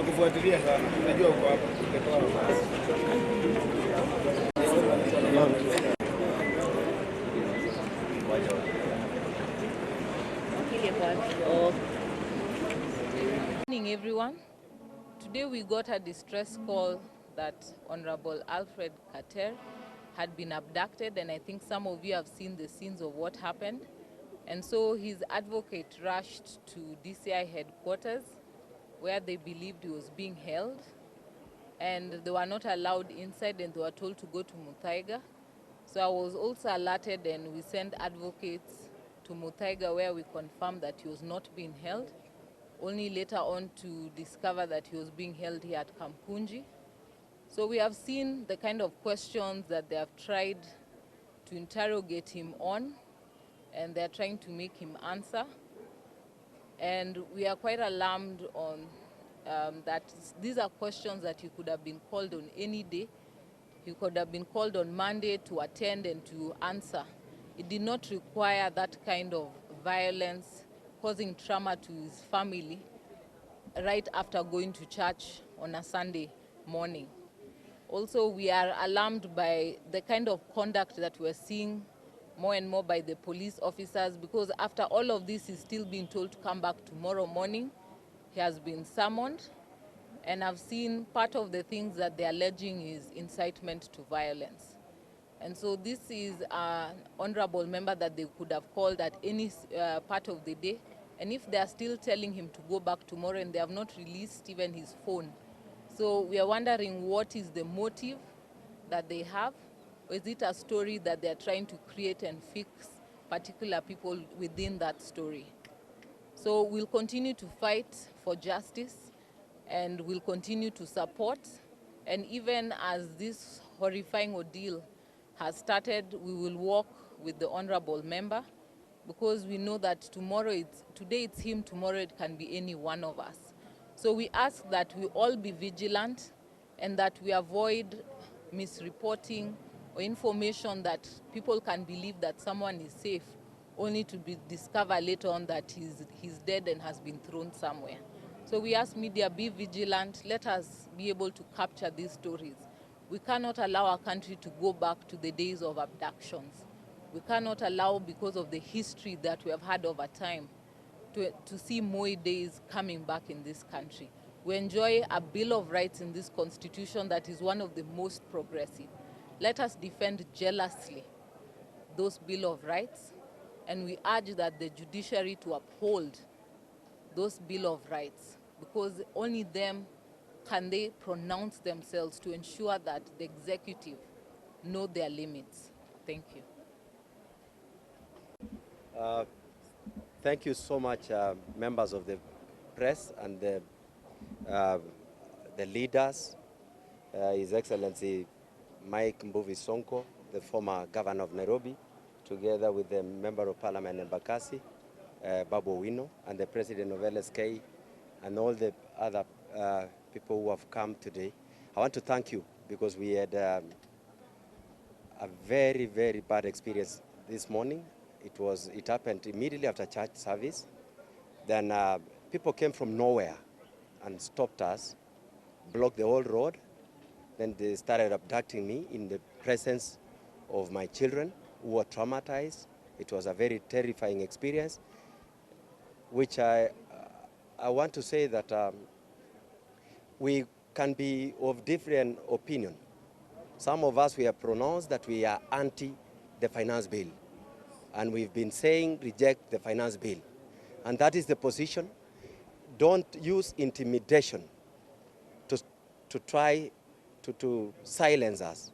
tumekufuatilia sana. Unajua uko hapa. Good morning, everyone. Today we got a distress call that Honorable Alfred Keter had been abducted, and I think some of you have seen the scenes of what happened. And so his advocate rushed to DCI headquarters where they believed he was being held, and they were not allowed inside and they were told to go to Muthaiga. So I was also alerted and we sent advocates to Muthaiga where we confirmed that he was not being held, only later on to discover that he was being held here at Kamkunji. So we have seen the kind of questions that they have tried to interrogate him on, and they're trying to make him answer. And we are quite alarmed on that these are questions that he could have been called on any day. He could have been called on Monday to attend and to answer. It did not require that kind of violence, causing trauma to his family right after going to church on a Sunday morning. Also, we are alarmed by the kind of conduct that we're seeing more and more by the police officers, because after all of this, he's still being told to come back tomorrow morning. He has been summoned, and I've seen part of the things that they're alleging is incitement to violence. And so this is an honorable member that they could have called at any part of the day. And if they're still telling him to go back tomorrow and they have not released even his phone, so we are wondering what is the motive that they have. Or is it a story that they're trying to create and fix particular people within that story? So we'll continue to fight for justice, and we'll continue to support. And even as this horrifying ordeal has started, we will work with the honorable member, because we know that today it's him, tomorrow it can be any one of us. So we ask that we all be vigilant and that we avoid misreporting or information that people can believe that someone is safe, only to be discovered later on that he's dead and has been thrown somewhere. So we ask media, be vigilant, let us be able to capture these stories. We cannot allow our country to go back to the days of abductions. We cannot allow, because of the history that we have had over time, to see more days coming back in this country. We enjoy a Bill of Rights in this Constitution that is one of the most progressive. Let us defend jealously those Bill of Rights, and we urge that the judiciary to uphold those Bill of Rights, because only them can they pronounce themselves to ensure that the executive know their limits. Thank you. Thank you so much, members of the press and the leaders, His Excellency Mike Mbuvi Sonko, the former governor of Nairobi, together with the Member of Parliament Embakasi, Babu Owino, and the President of LSK, and all the other people who have come today. I want to thank you, because we had a very, very bad experience this morning. It happened immediately after church service. Then people came from nowhere and stopped us, blocked the whole road. Then they started abducting me in the presence of my children, who were traumatized. It was a very terrifying experience, which I want to say that we can be of different opinion. Some of us, we have pronounced that we are anti the finance bill. And we've been saying reject the finance bill. And that is the position. Don't use intimidation to try to silence us,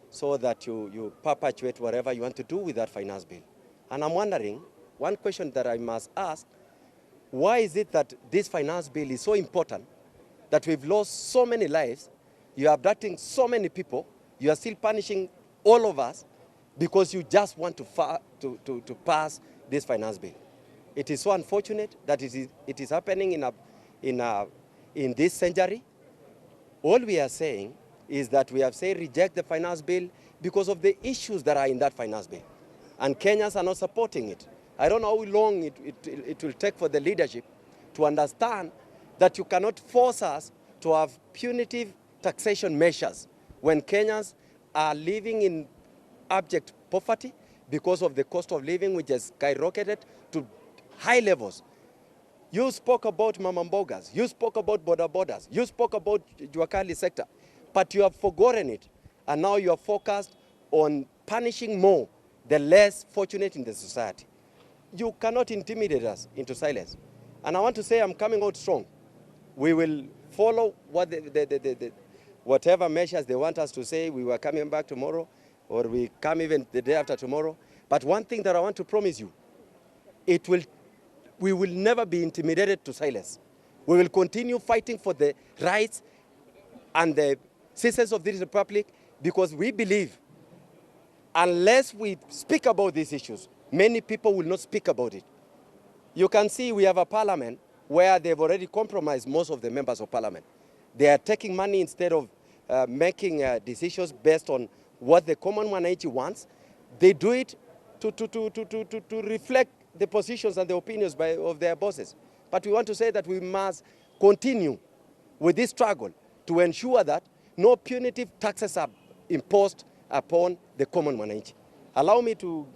so that you perpetuate whatever you want to do with that finance bill. And I'm wondering, one question that I must ask, why is it that this finance bill is so important, that we've lost so many lives, you're abducting so many people, you are still punishing all of us, because you just want to pass this finance bill? It is so unfortunate that it is happening in this century. All we are saying is that we have said reject the finance bill because of the issues that are in that finance bill. And Kenyans are not supporting it. I don't know how long it will take for the leadership to understand that you cannot force us to have punitive taxation measures when Kenyans are living in abject poverty because of the cost of living, which has skyrocketed to high levels. You spoke about mama mbogas, you spoke about border borders, you spoke about Juakali sector, but you have forgotten it, and now you are focused on punishing more the less fortunate in the society. You cannot intimidate us into silence. And I want to say I'm coming out strong. We will follow what whatever measures they want us to say. We were coming back tomorrow, or we come even the day after tomorrow. But one thing that I want to promise you, we will never be intimidated to silence. We will continue fighting for the rights and the citizens of this republic, because we believe unless we speak about these issues, many people will not speak about it. You can see we have a parliament where they've already compromised most of the members of parliament. They are taking money instead of making decisions based on what the common mwananchi wants. They do it to reflect the positions and the opinions of their bosses. But we want to say that we must continue with this struggle to ensure that no punitive taxes are imposed upon the common mwananchi. Allow me to